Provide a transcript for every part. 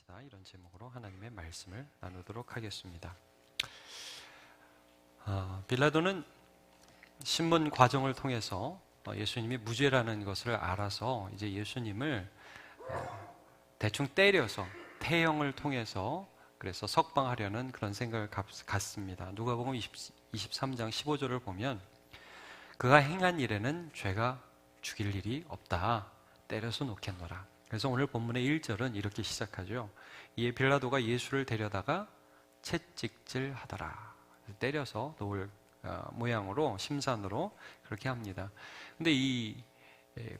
합시다. 이런 제목으로 하나님의 말씀을 나누도록 하겠습니다. 빌라도는 신문 과정을 통해서 예수님이 무죄라는 것을 알아서 이제 예수님을 대충 때려서 태형을 통해서 그래서 석방하려는 그런 생각을 갖습니다. 누가복음 23장 15절을 보면 그가 행한 일에는 죄가 죽일 일이 없다. 때려서 놓겠노라. 그래서 오늘 본문의 1절은 이렇게 시작하죠. 이에 빌라도가 예수를 데려다가 채찍질 하더라. 때려서 놓을 모양으로 심산으로 그렇게 합니다. 근데 이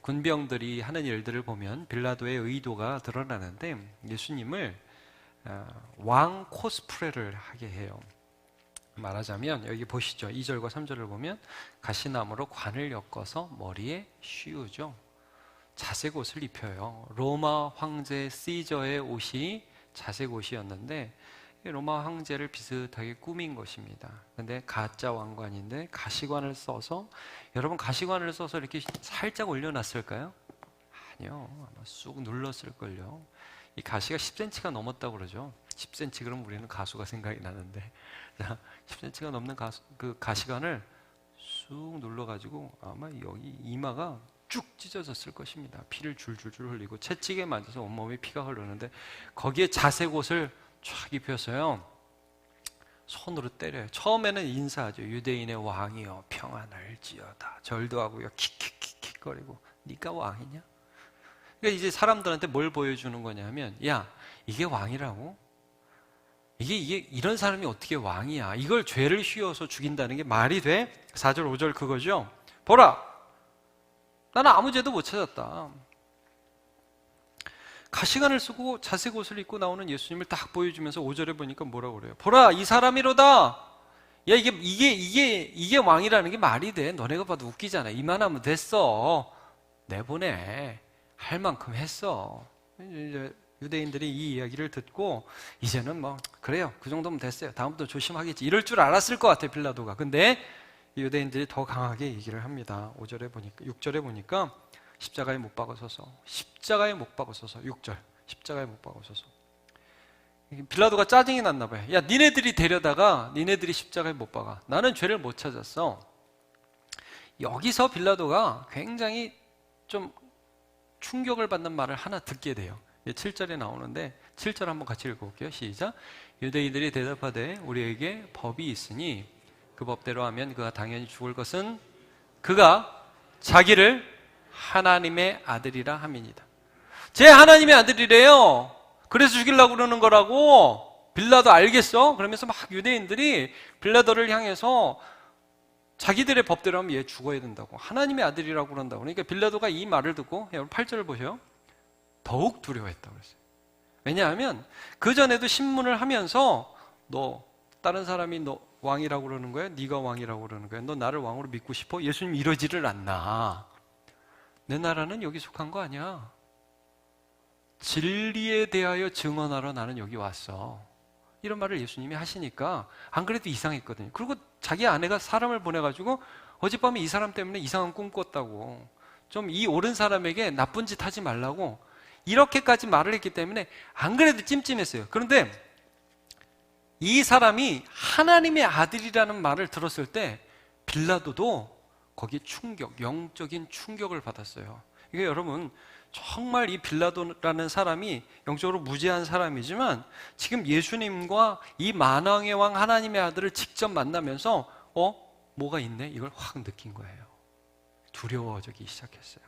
군병들이 하는 일들을 보면 빌라도의 의도가 드러나는데 예수님을 왕 코스프레를 하게 해요. 말하자면 여기 보시죠. 2절과 3절을 보면 가시나무로 관을 엮어서 머리에 씌우죠. 자색 옷을 입혀요. 로마 황제 시저의 옷이 자색 옷이었는데 로마 황제를 비슷하게 꾸민 것입니다. 근데 가짜 왕관인데 가시관을 써서, 여러분 가시관을 써서 이렇게 살짝 올려놨을까요? 아니요. 아마 쑥 눌렀을걸요. 이 가시가 10cm가 넘었다고 그러죠. 10cm 그러면 우리는 가수가 생각이 나는데 10cm가 넘는 그 가시관을 쑥 눌러가지고 아마 여기 이마가 쭉 찢어졌을 것입니다. 피를 줄줄줄 흘리고 채찍에 맞아서 온몸에 피가 흐르는데 거기에 자색 옷을 쫙 입혀서요 손으로 때려요. 처음에는 인사하죠. 유대인의 왕이여 평안할지어다. 절도 하고요 킥킥킥킥 거리고 네가 왕이냐? 그러니까 이제 사람들한테 뭘 보여주는 거냐면 야 이게 왕이라고? 이게 이런 사람이 어떻게 왕이야? 이걸 죄를 씌워서 죽인다는 게 말이 돼? 4절 5절 그거죠. 보라 나는 아무 죄도 못 찾았다. 가시관을 쓰고 자색 옷을 입고 나오는 예수님을 딱 보여주면서 5절에 보니까 뭐라고 그래요? 보라 이 사람이로다. 야 이게 왕이라는 게 말이 돼? 너네가 봐도 웃기잖아. 이만하면 됐어. 내보내. 할 만큼 했어. 이제 유대인들이 이 이야기를 듣고 이제는 뭐 그래요. 그 정도면 됐어요. 다음부터 조심하겠지. 이럴 줄 알았을 것 같아요. 빌라도가. 근데 유대인들이 더 강하게 얘기를 합니다. 5절에 보니까 6절에 보니까 십자가에 못 박으소서. 십자가에 못 박으소서. 6절. 십자가에 못 박으소서. 빌라도가 짜증이 났나 봐요. 야, 니네들이 데려다가 니네들이 십자가에 못 박아. 나는 죄를 못 찾았어. 여기서 빌라도가 굉장히 좀 충격을 받는 말을 하나 듣게 돼요. 7절에 나오는데 7절 한번 같이 읽어볼게요. 시작. 유대인들이 대답하되 우리에게 법이 있으니 그 법대로 하면 그가 당연히 죽을 것은 그가 자기를 하나님의 아들이라 함이니이다. 제 하나님의 아들이래요. 그래서 죽이려고 그러는 거라고. 빌라도 알겠어? 그러면서 막 유대인들이 빌라도를 향해서 자기들의 법대로 하면 얘 죽어야 된다고. 하나님의 아들이라고 그런다고. 그러니까 빌라도가 이 말을 듣고 여러분 8절을 보세요. 더욱 두려워했다고 그랬어요. 왜냐하면 그전에도 신문을 하면서 너 다른 사람이 너 왕이라고 그러는 거야? 네가 왕이라고 그러는 거야? 너 나를 왕으로 믿고 싶어? 예수님 이러지를 않나. 내 나라는 여기 속한 거 아니야. 진리에 대하여 증언하러 나는 여기 왔어. 이런 말을 예수님이 하시니까 안 그래도 이상했거든요. 그리고 자기 아내가 사람을 보내가지고 어젯밤에 이 사람 때문에 이상한 꿈 꿨다고, 좀 이 옳은 사람에게 나쁜 짓 하지 말라고 이렇게까지 말을 했기 때문에 안 그래도 찜찜했어요. 그런데 이 사람이 하나님의 아들이라는 말을 들었을 때 빌라도도 거기에 영적인 충격을 받았어요. 이게 여러분 정말 이 빌라도라는 사람이 영적으로 무지한 사람이지만 지금 예수님과 이 만왕의 왕 하나님의 아들을 직접 만나면서 뭐가 있네? 이걸 확 느낀 거예요. 두려워지기 시작했어요.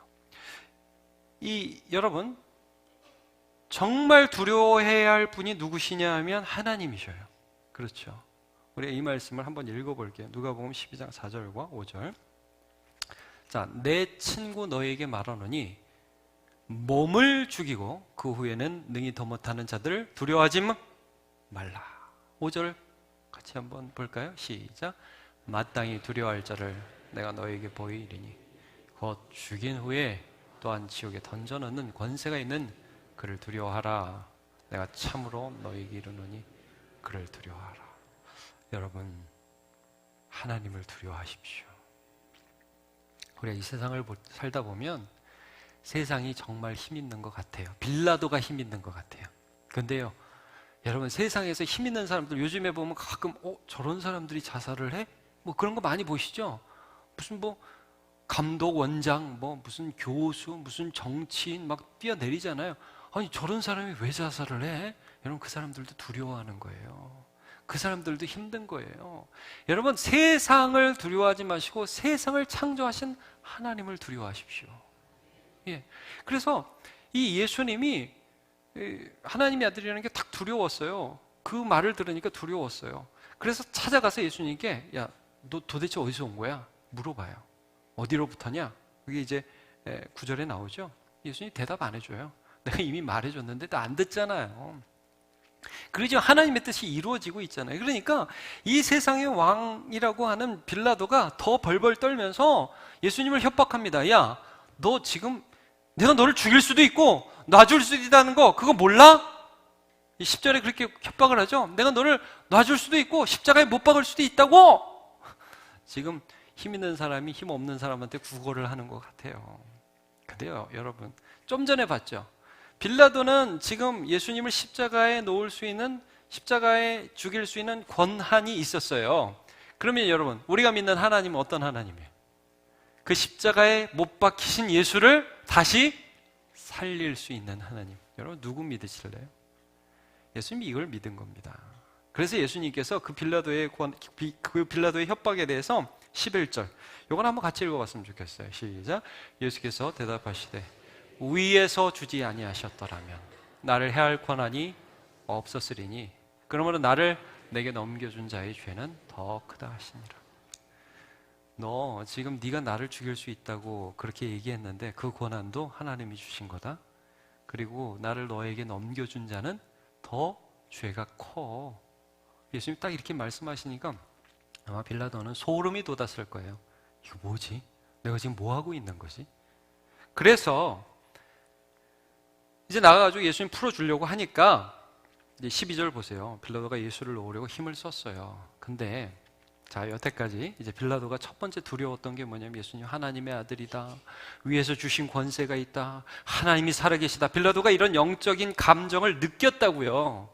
여러분 정말 두려워해야 할 분이 누구시냐 하면 하나님이셔요. 그렇죠. 우리가 이 말씀을 한번 읽어볼게요. 누가복음 12장 4절과 5절. 자, 내 친구 너에게 말하노니 몸을 죽이고 그 후에는 능히 더 못하는 자들을 두려워하지 말라. 5절 같이 한번 볼까요? 시작. 마땅히 두려워할 자를 내가 너에게 보이리니 곧 죽인 후에 또한 지옥에 던져넣는 권세가 있는 그를 두려워하라. 내가 참으로 너에게 이르노니 그를 두려워하라. 여러분 하나님을 두려워하십시오. 우리가 이 세상을 살다 보면 세상이 정말 힘 있는 것 같아요. 빌라도가 힘 있는 것 같아요. 근데요, 여러분, 세상에서 힘 있는 사람들 요즘에 보면 가끔 저런 사람들이 자살을 해? 뭐 그런 거 많이 보시죠? 무슨 뭐 감독, 원장, 뭐 무슨 교수, 무슨 정치인 막 뛰어내리잖아요. 아니, 저런 사람이 왜 자살을 해? 여러분, 그 사람들도 두려워하는 거예요. 그 사람들도 힘든 거예요. 여러분, 세상을 두려워하지 마시고 세상을 창조하신 하나님을 두려워하십시오. 예. 그래서 이 예수님이 하나님의 아들이라는 게 딱 두려웠어요. 그 말을 들으니까 두려웠어요. 그래서 찾아가서 예수님께, 야, 너 도대체 어디서 온 거야? 물어봐요. 어디로부터냐? 그게 이제 9절에 나오죠. 예수님이 대답 안 해줘요. 내가 이미 말해줬는데 또 안 듣잖아요. 그러죠. 하나님의 뜻이 이루어지고 있잖아요. 그러니까 이 세상의 왕이라고 하는 빌라도가 더 벌벌 떨면서 예수님을 협박합니다. 야, 너 지금 내가 너를 죽일 수도 있고 놔줄 수도 있다는 거 그거 몰라? 10절에 그렇게 협박을 하죠. 내가 너를 놔줄 수도 있고 십자가에 못 박을 수도 있다고. 지금 힘 있는 사람이 힘 없는 사람한테 구걸을 하는 것 같아요. 근데요, 여러분, 좀 전에 봤죠. 빌라도는 지금 예수님을 십자가에 놓을 수 있는, 십자가에 죽일 수 있는 권한이 있었어요. 그러면 여러분, 우리가 믿는 하나님은 어떤 하나님이에요? 그 십자가에 못 박히신 예수를 다시 살릴 수 있는 하나님. 여러분, 누구 믿으실래요? 예수님이 이걸 믿은 겁니다. 그래서 예수님께서 그 빌라도의 협박에 대해서 11절, 이건 한번 같이 읽어봤으면 좋겠어요. 시작. 예수께서 대답하시되 위에서 주지 아니하셨더라면 나를 해할 권한이 없었으리니 그러므로 나를 내게 넘겨준 자의 죄는 더 크다 하시니라. 너 지금 네가 나를 죽일 수 있다고 그렇게 얘기했는데 그 권한도 하나님이 주신 거다. 그리고 나를 너에게 넘겨준 자는 더 죄가 커. 예수님이 딱 이렇게 말씀하시니까 아마 빌라도는 소름이 돋았을 거예요. 이거 뭐지? 내가 지금 뭐 하고 있는 거지? 그래서 이제 나가가지고 예수님 풀어주려고 하니까 이제 12절 보세요. 빌라도가 예수를 놓으려고 힘을 썼어요. 근데 자, 여태까지 이제 빌라도가 첫 번째 두려웠던 게 뭐냐면 예수님 하나님의 아들이다. 위에서 주신 권세가 있다. 하나님이 살아계시다. 빌라도가 이런 영적인 감정을 느꼈다고요.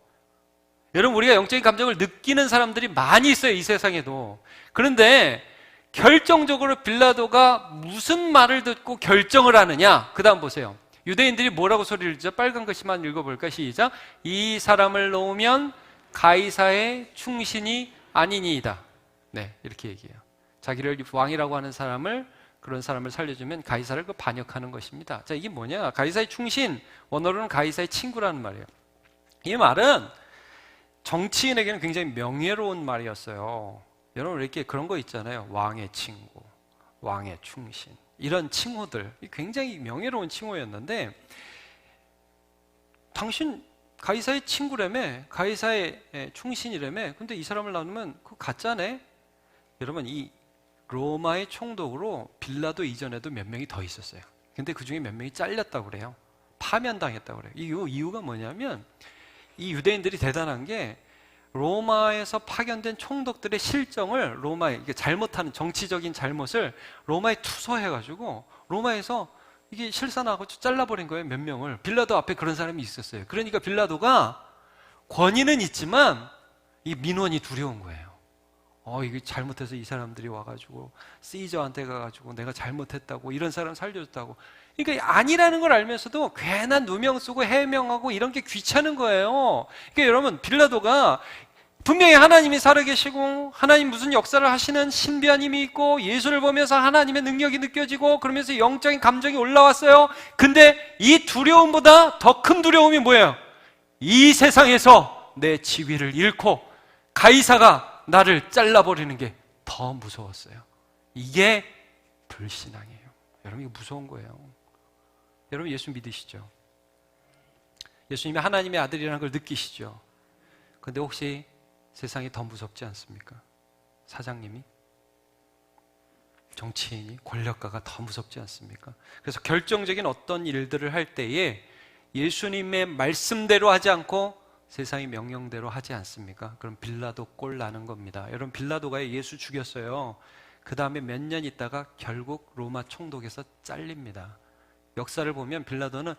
여러분, 우리가 영적인 감정을 느끼는 사람들이 많이 있어요, 이 세상에도. 그런데 결정적으로 빌라도가 무슨 말을 듣고 결정을 하느냐? 그 다음 보세요. 유대인들이 뭐라고 소리를 지르죠? 빨간 글씨만 읽어볼까? 시작. 이 사람을 놓으면 가이사의 충신이 아니니이다. 네, 이렇게 얘기해요. 자기를 왕이라고 하는 사람을, 그런 사람을 살려주면 가이사를 반역하는 것입니다. 자, 이게 뭐냐? 가이사의 충신, 원어로는 가이사의 친구라는 말이에요. 이 말은 정치인에게는 굉장히 명예로운 말이었어요. 여러분, 이렇게 그런 거 있잖아요. 왕의 친구, 왕의 충신. 이런 칭호들, 굉장히 명예로운 칭호였는데, 당신 가이사의 친구라며, 가이사의 충신이라며, 근데 이 사람을 나누면 그거 가짜네? 여러분, 이 로마의 총독으로 빌라도 이전에도 몇 명이 더 있었어요. 근데 그 중에 몇 명이 잘렸다고 그래요. 파면당했다고 그래요. 이유가 뭐냐면, 이 유대인들이 대단한 게 로마에서 파견된 총독들의 실정을 로마에 잘못하는 정치적인 잘못을 로마에 투서해가지고 로마에서 이게 실사나고 잘라버린 거예요. 몇 명을. 빌라도 앞에 그런 사람이 있었어요. 그러니까 빌라도가 권위는 있지만 이 민원이 두려운 거예요. 이게 잘못해서 이 사람들이 와가지고 시저한테 가가지고 내가 잘못했다고, 이런 사람 살려줬다고. 그러니까 아니라는 걸 알면서도 괜한 누명 쓰고 해명하고 이런 게 귀찮은 거예요. 그러니까 여러분, 빌라도가 분명히 하나님이 살아계시고 하나님 무슨 역사를 하시는 신비한 힘이 있고 예수를 보면서 하나님의 능력이 느껴지고 그러면서 영적인 감정이 올라왔어요. 근데 이 두려움보다 더 큰 두려움이 뭐예요? 이 세상에서 내 지위를 잃고 가이사가 나를 잘라버리는 게 더 무서웠어요. 이게 불신앙이에요. 여러분, 이거 무서운 거예요. 여러분, 예수 믿으시죠? 예수님이 하나님의 아들이라는 걸 느끼시죠? 근데 혹시 세상이 더 무섭지 않습니까? 사장님이? 정치인이? 권력가가 더 무섭지 않습니까? 그래서 결정적인 어떤 일들을 할 때에 예수님의 말씀대로 하지 않고 세상의 명령대로 하지 않습니까? 그럼 빌라도 꼴 나는 겁니다. 여러분, 빌라도가 예수 죽였어요. 그 다음에 몇 년 있다가 결국 로마 총독에서 잘립니다. 역사를 보면 빌라도는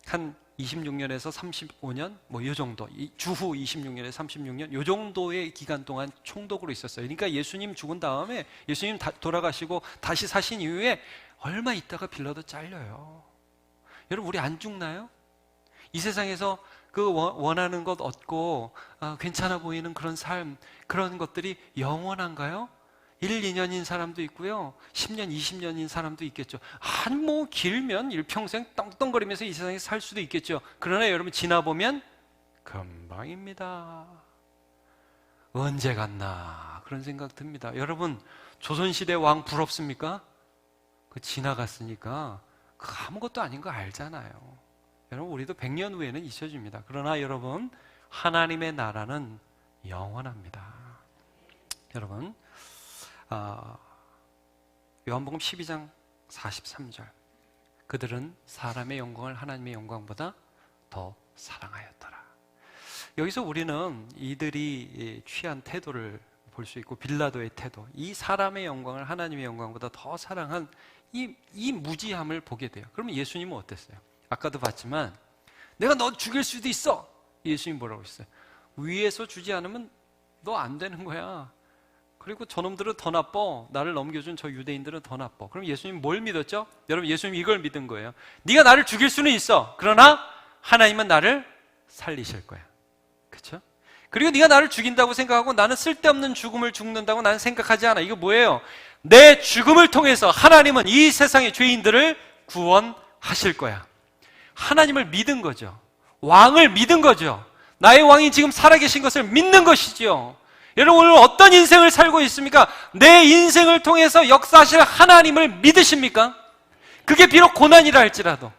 한 26년에서 35년 뭐 이 정도, 주후 26년에서 36년 이 정도의 기간 동안 총독으로 있었어요. 그러니까 예수님 죽은 다음에 예수님 돌아가시고 다시 사신 이후에 얼마 있다가 빌라도 잘려요. 여러분, 우리 안 죽나요? 이 세상에서 그 원하는 것 얻고 괜찮아 보이는 그런 삶, 그런 것들이 영원한가요? 1, 2년인 사람도 있고요, 10년, 20년인 사람도 있겠죠. 뭐 길면 일평생 떵떵거리면서 이 세상에 살 수도 있겠죠. 그러나 여러분, 지나보면 금방입니다. 언제 갔나 그런 생각 듭니다. 여러분, 조선시대 왕 부럽습니까? 그 지나갔으니까 그 아무것도 아닌 거 알잖아요. 여러분, 우리도 100년 후에는 잊혀집니다. 그러나 여러분, 하나님의 나라는 영원합니다. 여러분, 요한복음 12장 43절, 그들은 사람의 영광을 하나님의 영광보다 더 사랑하였더라. 여기서 우리는 이들이 취한 태도를 볼 수 있고, 빌라도의 태도, 이 사람의 영광을 하나님의 영광보다 더 사랑한 이 무지함을 보게 돼요. 그러면 예수님은 어땠어요? 아까도 봤지만 내가 너 죽일 수도 있어. 예수님이 뭐라고 했어요? 위에서 주지 않으면 너 안 되는 거야. 그리고 저놈들은 더 나빠. 나를 넘겨준 저 유대인들은 더 나빠. 그럼 예수님 뭘 믿었죠? 여러분, 예수님 이걸 믿은 거예요. 네가 나를 죽일 수는 있어. 그러나 하나님은 나를 살리실 거야. 그렇죠? 그리고 네가 나를 죽인다고 생각하고 나는 쓸데없는 죽음을 죽는다고 나는 생각하지 않아. 이거 뭐예요? 내 죽음을 통해서 하나님은 이 세상의 죄인들을 구원하실 거야. 하나님을 믿은 거죠. 왕을 믿은 거죠. 나의 왕이 지금 살아계신 것을 믿는 것이죠. 여러분, 오늘 어떤 인생을 살고 있습니까? 내 인생을 통해서 역사하실 하나님을 믿으십니까? 그게 비록 고난이라 할지라도,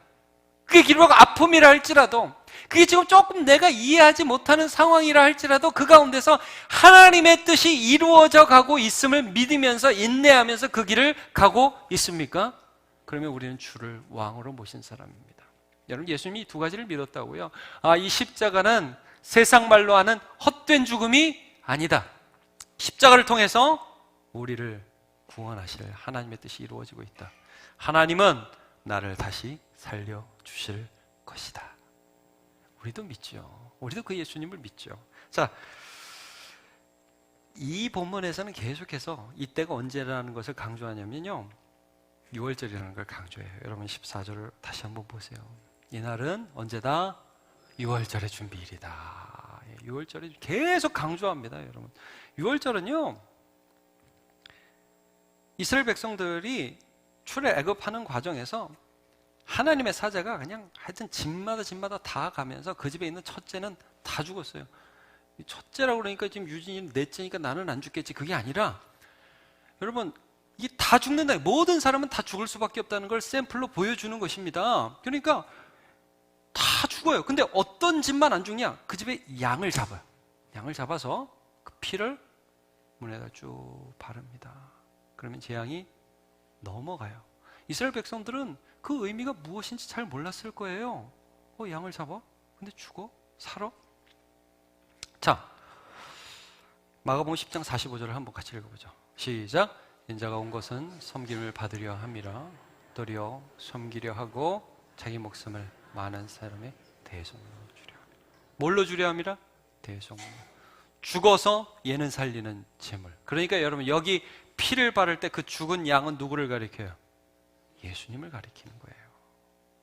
그게 비록 아픔이라 할지라도, 그게 지금 조금 내가 이해하지 못하는 상황이라 할지라도 그 가운데서 하나님의 뜻이 이루어져 가고 있음을 믿으면서 인내하면서 그 길을 가고 있습니까? 그러면 우리는 주를 왕으로 모신 사람입니다. 여러분, 예수님이 이 두 가지를 믿었다고요. 이 십자가는 세상 말로 하는 헛된 죽음이 아니다. 십자가를 통해서 우리를 구원하실 하나님의 뜻이 이루어지고 있다. 하나님은 나를 다시 살려주실 것이다. 우리도 믿죠. 우리도 그 예수님을 믿죠. 자, 이 본문에서는 계속해서 이때가 언제라는 것을 강조하냐면요, 6월절이라는 걸 강조해요. 여러분, 14절을 다시 한번 보세요. 이날은 언제다? 6월절의 준비일이다. 6월절을 계속 강조합니다. 여러분, 6월절은요, 이스라엘 백성들이 출애굽하는 과정에서 하나님의 사자가 그냥 하여튼 집마다 다 가면서 그 집에 있는 첫째는 다 죽었어요. 첫째라고 그러니까 지금 유진이는 넷째니까 나는 안 죽겠지, 그게 아니라 여러분, 이게 다 죽는다. 모든 사람은 다 죽을 수밖에 없다는 걸 샘플로 보여주는 것입니다. 그러니까 다 죽어요. 근데 어떤 집만 안 죽냐? 그 집에 양을 잡아요. 양을 잡아서 그 피를 문에다 쭉 바릅니다. 그러면 재앙이 넘어가요. 이스라엘 백성들은 그 의미가 무엇인지 잘 몰랐을 거예요. 양을 잡아? 근데 죽어? 살아? 자, 마가복음 10장 45절을 한번 같이 읽어보죠. 시작. 인자가 온 것은 섬김을 받으려 함이라 도리어 섬기려 하고 자기 목숨을 많은 사람의 대속물로 주려 함이라. 뭘로 주려 함이라? 대속물. 죽어서 얘는 살리는 제물. 그러니까 여러분, 여기 피를 바를 때 그 죽은 양은 누구를 가리켜요? 예수님을 가리키는 거예요.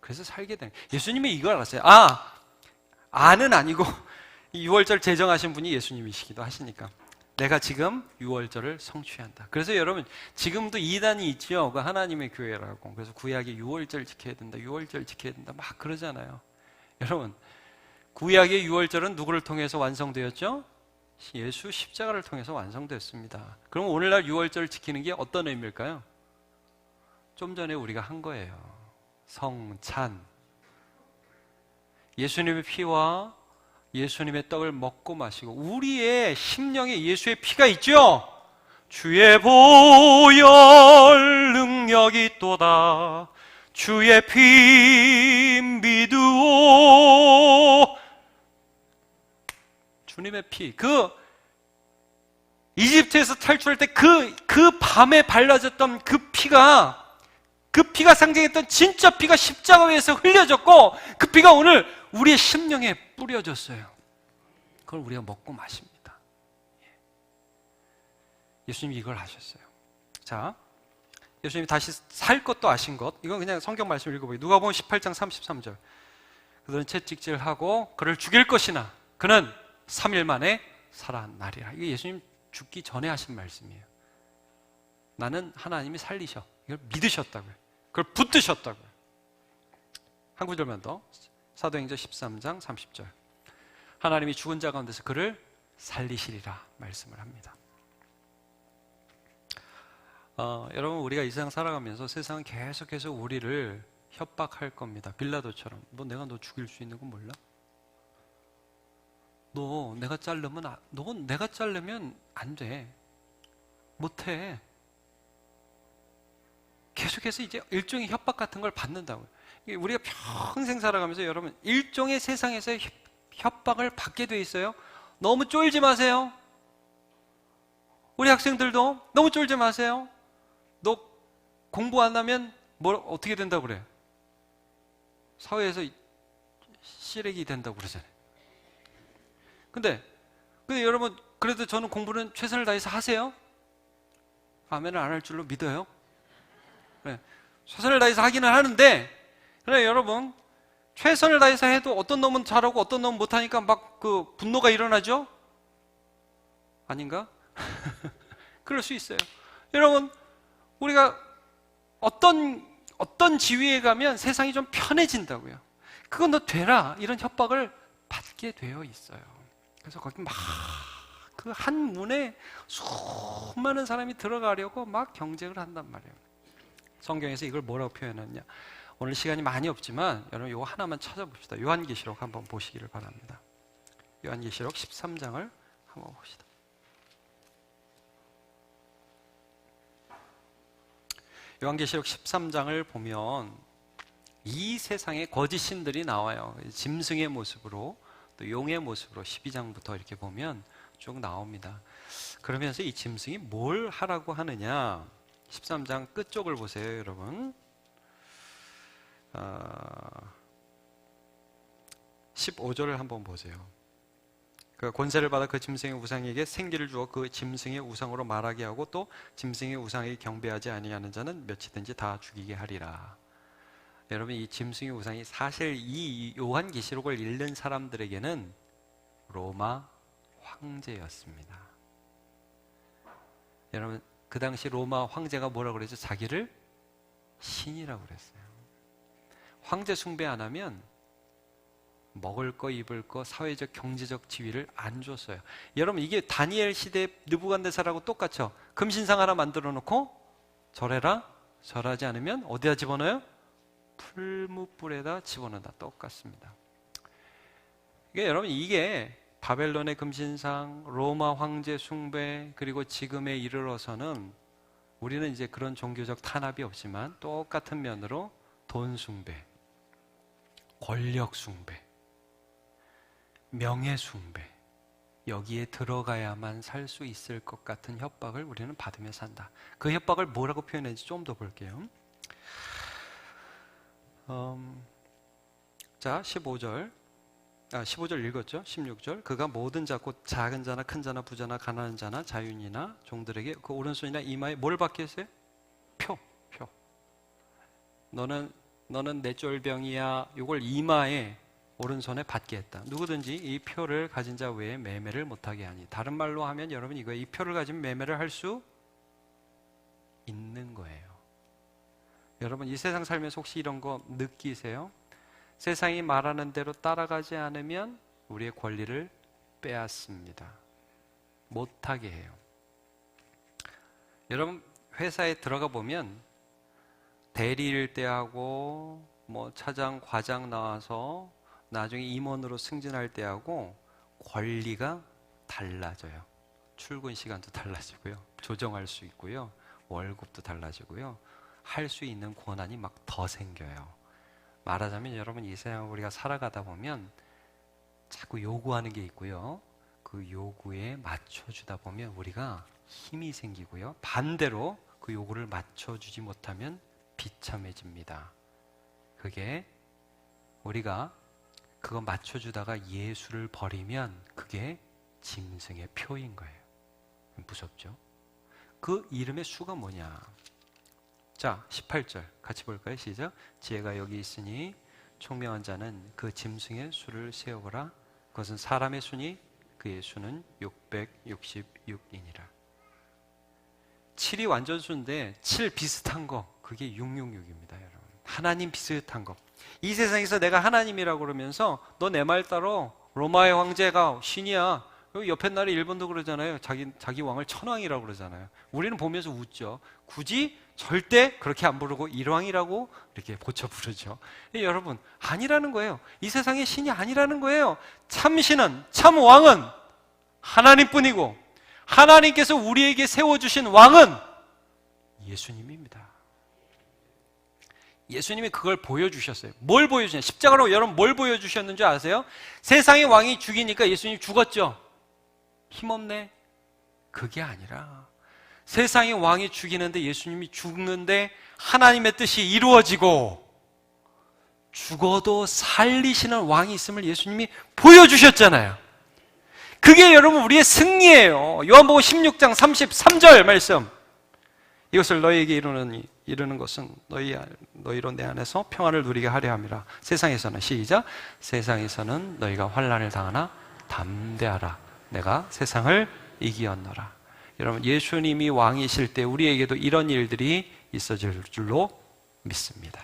그래서 살게 되는, 예수님이 이걸 알았어요. 아는 아니고 6월절 제정하신 분이 예수님이시기도 하시니까 내가 지금 6월절을 성취한다. 그래서 여러분, 지금도 이단이 있죠. 그 하나님의 교회라고. 그래서 구약에 6월절 지켜야 된다, 6월절 지켜야 된다 막 그러잖아요. 여러분, 구약의 6월절은 누구를 통해서 완성되었죠? 예수 십자가를 통해서 완성됐습니다. 그럼 오늘날 6월절 지키는 게 어떤 의미일까요? 좀 전에 우리가 한 거예요. 성찬. 예수님의 피와 예수님의 떡을 먹고 마시고 우리의 심령에 예수의 피가 있죠? 주의 보혈 능력이 있도다. 주의 피 믿으오. 주님의 피, 이집트에서 탈출할 때 그 밤에 발라졌던 그 피가 상징했던 진짜 피가 십자가 위에서 흘려졌고 그 피가 오늘 우리의 심령에 뿌려졌어요. 그걸 우리가 먹고 마십니다. 예수님이 이걸 하셨어요. 자, 예수님이 다시 살 것도 아신 것, 이건 그냥 성경 말씀 읽어보세요. 누가복음 18장 33절. 그들은 채찍질하고 그를 죽일 것이나 그는 3일 만에 살아나리라. 이게 예수님 죽기 전에 하신 말씀이에요. 나는 하나님이 살리셔. 이걸 믿으셨다고요. 그걸 붙드셨다고요. 한 구절만 더. 사도행전 13장 30절. 하나님이 죽은 자 가운데서 그를 살리시리라 말씀을 합니다. 여러분, 우리가 이 세상 살아가면서 세상은 계속해서 우리를 협박할 겁니다. 빌라도처럼. 내가 너 죽일 수 있는 건 몰라? 너 내가 자르면 안 돼. 못해. 계속해서 이제 일종의 협박 같은 걸 받는다고요. 우리가 평생 살아가면서 여러분 일종의 세상에서 협박을 받게 돼 있어요. 너무 쫄지 마세요. 우리 학생들도 너무 쫄지 마세요. 너 공부 안 하면 어떻게 된다고 그래? 사회에서 쓰레기 된다고 그러잖아요. 근데 여러분, 그래도 저는 공부는 최선을 다해서 하세요. 아멘을 안 할 줄로 믿어요. 네. 최선을 다해서 하기는 하는데, 그래 여러분, 최선을 다해서 해도 어떤 놈은 잘하고 어떤 놈은 못하니까 막 그 분노가 일어나죠? 아닌가? 그럴 수 있어요. 여러분, 우리가 어떤 지위에 가면 세상이 좀 편해진다고요. 그거 너 되라, 이런 협박을 받게 되어 있어요. 그래서 거기 막 그 한 문에 수많은 사람이 들어가려고 막 경쟁을 한단 말이에요. 성경에서 이걸 뭐라고 표현했냐? 오늘 시간이 많이 없지만 여러분 이거 하나만 찾아봅시다. 요한계시록 한번 보시기를 바랍니다. 요한계시록 13장을 한번 봅시다. 요한계시록 13장을 보면 이 세상에 거짓 신들이 나와요. 짐승의 모습으로, 또 용의 모습으로 12장부터 이렇게 보면 쭉 나옵니다. 그러면서 이 짐승이 뭘 하라고 하느냐? 13장 끝쪽을 보세요, 여러분. 15절을 한번 보세요. 그 권세를 받아 그 짐승의 우상에게 생기를 주어 그 짐승의 우상으로 말하게 하고 또 짐승의 우상에게 경배하지 아니하는 자는 몇이든지 다 죽이게 하리라. 여러분, 이 짐승의 우상이 사실 이 요한계시록을 읽는 사람들에게는 로마 황제였습니다. 여러분, 그 당시 로마 황제가 뭐라고 그랬죠? 자기를 신이라고 그랬어요. 황제 숭배 안 하면 먹을 거, 입을 거, 사회적, 경제적 지위를 안 줬어요. 여러분, 이게 다니엘 시대 느부갓네살하고 똑같죠? 금신상 하나 만들어 놓고 절해라, 절하지 않으면 어디다 집어넣어요? 풀무불에다 집어넣는다. 똑같습니다. 여러분, 이게 바벨론의 금신상, 로마 황제 숭배, 그리고 지금에 이르러서는 우리는 이제 그런 종교적 탄압이 없지만 똑같은 면으로 돈 숭배, 권력 숭배, 명예 숭배, 여기에 들어가야만 살 수 있을 것 같은 협박을 우리는 받으며 산다. 그 협박을 뭐라고 표현했는지 좀 더 볼게요. 자, 15절 읽었죠? 16절. 그가 모든 자, 곧 작은 자나 큰 자나 부자나 가난한 자나 자유인이나 종들에게 그 오른손이나 이마에 뭘 받게 했어요? 표. 너는 내 쫄병이야. 이걸 이마에 오른손에 받게 했다. 누구든지 이 표를 가진 자 외에 매매를 못하게 하니. 다른 말로 하면 여러분 이거예요. 이 표를 가지면 매매를 할 수 있는 거예요. 여러분, 이 세상 살면서 혹시 이런 거 느끼세요? 세상이 말하는 대로 따라가지 않으면 우리의 권리를 빼앗습니다. 못하게 해요. 여러분, 회사에 들어가 보면 대리일 때 하고 차장, 과장 나와서 나중에 임원으로 승진할 때 하고 권리가 달라져요. 출근 시간도 달라지고요. 조정할 수 있고요. 월급도 달라지고요. 할 수 있는 권한이 막 더 생겨요. 말하자면 여러분, 이 세상 우리가 살아가다 보면 자꾸 요구하는 게 있고요. 그 요구에 맞춰주다 보면 우리가 힘이 생기고요. 반대로 그 요구를 맞춰주지 못하면 비참해집니다. 그게 우리가 그거 맞춰주다가 예수를 버리면 그게 짐승의 표인 거예요. 무섭죠? 그 이름의 수가 뭐냐? 자, 18절 같이 볼까요? 시작. 지혜가 여기 있으니 총명한 자는 그 짐승의 수를 세어보라. 그것은 사람의 수니 그의 수는 666이니라. 7이 완전수인데 7 비슷한 거 그게 666입니다. 여러분, 하나님 비슷한 거. 이 세상에서 내가 하나님이라고 그러면서 너 내 말 따로 로마의 황제가 신이야. 여기 옆에 나라 일본도 그러잖아요. 자기 왕을 천왕이라고 그러잖아요. 우리는 보면서 웃죠. 굳이 절대 그렇게 안 부르고 일왕이라고 이렇게 고쳐 부르죠. 여러분, 아니라는 거예요. 이 세상의 신이 아니라는 거예요. 참 신은, 참 왕은 하나님뿐이고 하나님께서 우리에게 세워주신 왕은 예수님입니다. 예수님이 그걸 보여주셨어요. 뭘 보여주냐? 십자가로 여러분 뭘 보여주셨는지 아세요? 세상의 왕이 죽이니까 예수님 죽었죠? 힘없네? 그게 아니라 세상의 왕이 죽이는데 예수님이 죽는데 하나님의 뜻이 이루어지고 죽어도 살리시는 왕이 있음을 예수님이 보여주셨잖아요. 그게 여러분 우리의 승리예요. 요한복음 16장 33절 말씀. 이것을 너희에게 이루는 것은 너희로 내 안에서 평안을 누리게 하려 함이라. 세상에서는 시작. 세상에서는 너희가 환난을 당하나 담대하라. 내가 세상을 이기었노라. 여러분, 예수님이 왕이실 때 우리에게도 이런 일들이 있어질 줄로 믿습니다.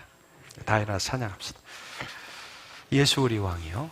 다 일어나서 찬양합시다. 예수 우리 왕이요.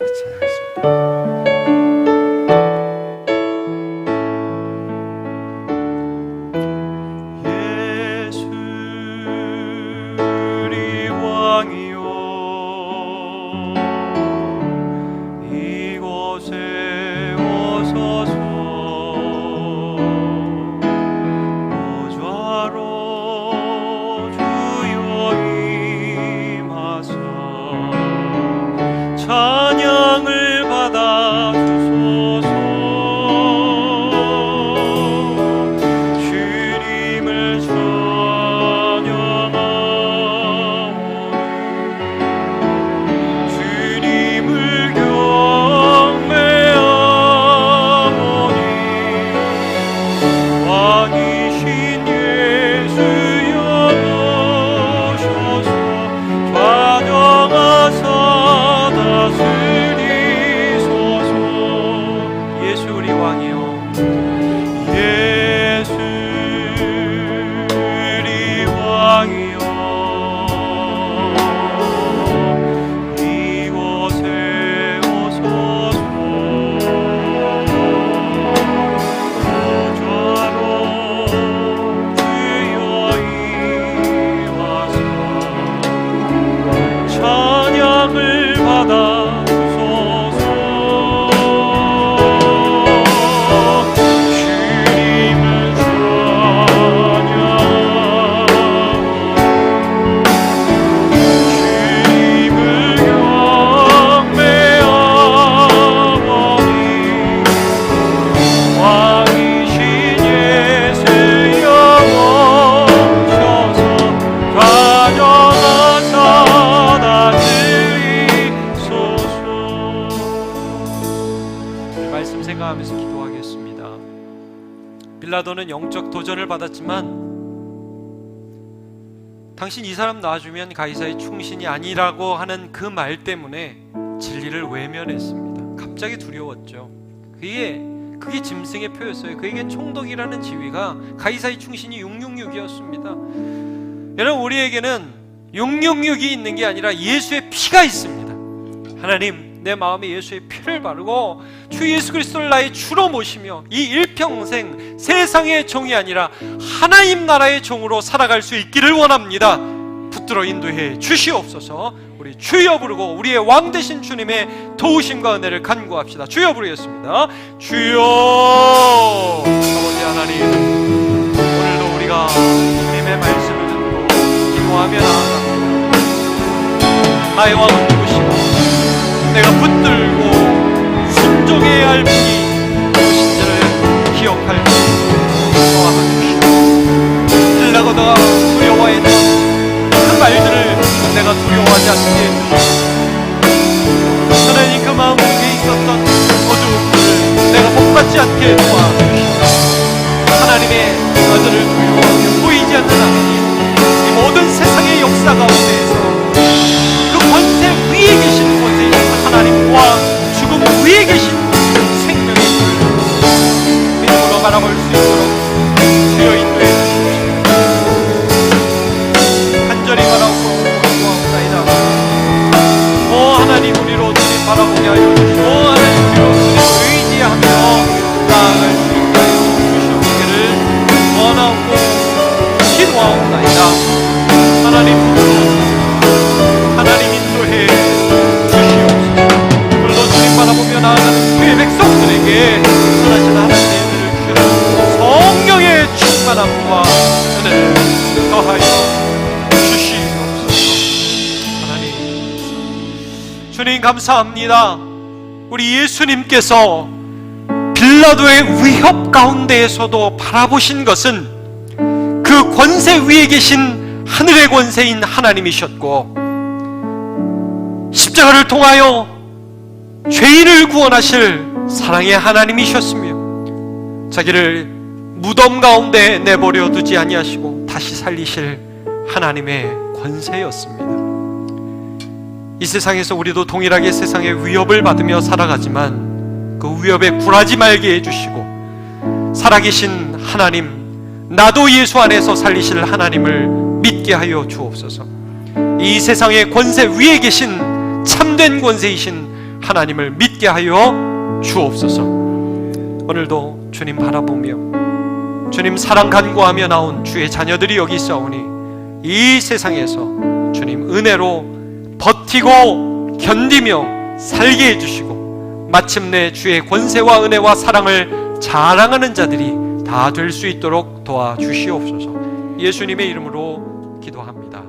찬양하겠습니다. 빌라도는 영적 도전을 받았지만 당신 이 사람 놔주면 가이사의 충신이 아니라고 하는 그 말 때문에 진리를 외면했습니다. 갑자기 두려웠죠. 그게 짐승의 표였어요. 그에겐 총독이라는 지위가 가이사의 충신이 666이었습니다. 여러분, 우리에게는 666이 있는 게 아니라 예수의 피가 있습니다. 하나님, 내 마음에 예수의 피를 바르고 주 예수 그리스도를 나의 주로 모시며 이 일평생 세상의 종이 아니라 하나님 나라의 종으로 살아갈 수 있기를 원합니다. 붙들어 인도해 주시옵소서. 우리 주여 부르고 우리의 왕 되신 주님의 도우심과 은혜를 간구합시다. 주여 부르겠습니다. 주여. 아버지 하나님, 오늘도 우리가 주님의 말씀을 듣고 기도하며 나아갑니다. 나의 왕은 누구시고 내가 붙들고 순종해야 할 분이 무엇인지를 기억할 수 도와주시오. 들라고다 두려워했던 그 말들을 내가 두려워하지 않게 해주시오. 하나님, 멈추지 않게 도와주시옵소서. 하나님의 아들을 두려워하며 보이지 않는 하나님, 이 모든 세상의 역사 가운데에서 그 권세 위에 계신 권세이신 하나님과 죽음 위에 계신 생명의 불 믿음으로 바라볼 수 있도록 주여 인도해 주십시오. 간절히 바라고 구하옵나이다. 오 하나님, 우리로 주님 바라보게 하여 주시고, 하나님 우리로 주님 의지하며 나아갈 수 있게 하여 주시옵기를 원하고 기도하옵나이다. 하나님 하나님 인도해 주시옵소서. 오늘도 주님 바라보며 나아가는 주의 백성들에게 선하신 하나님의 은혜를 주시는 성령의 충만함과 은혜를 더하여 주시옵소서. 하나님 주님 감사합니다. 우리 예수님께서 빌라도의 위협 가운데에서도 바라보신 것은 그 권세 위에 계신 하늘의 권세인 하나님이셨고, 십자가를 통하여 죄인을 구원하실 사랑의 하나님이셨으며, 자기를 무덤 가운데 내버려 두지 아니하시고 다시 살리실 하나님의 권세였습니다. 이 세상에서 우리도 동일하게 세상의 위협을 받으며 살아가지만 그 위협에 굴하지 말게 해주시고, 살아계신 하나님, 나도 예수 안에서 살리실 하나님을 믿게 하여 주옵소서. 이 세상의 권세 위에 계신 참된 권세이신 하나님을 믿게 하여 주옵소서. 오늘도 주님 바라보며 주님 사랑 간구하며 나온 주의 자녀들이 여기 있사오니 이 세상에서 주님 은혜로 버티고 견디며 살게 해주시고, 마침내 주의 권세와 은혜와 사랑을 자랑하는 자들이 다 될 수 있도록 도와주시옵소서. 예수님의 이름으로 기도합니다.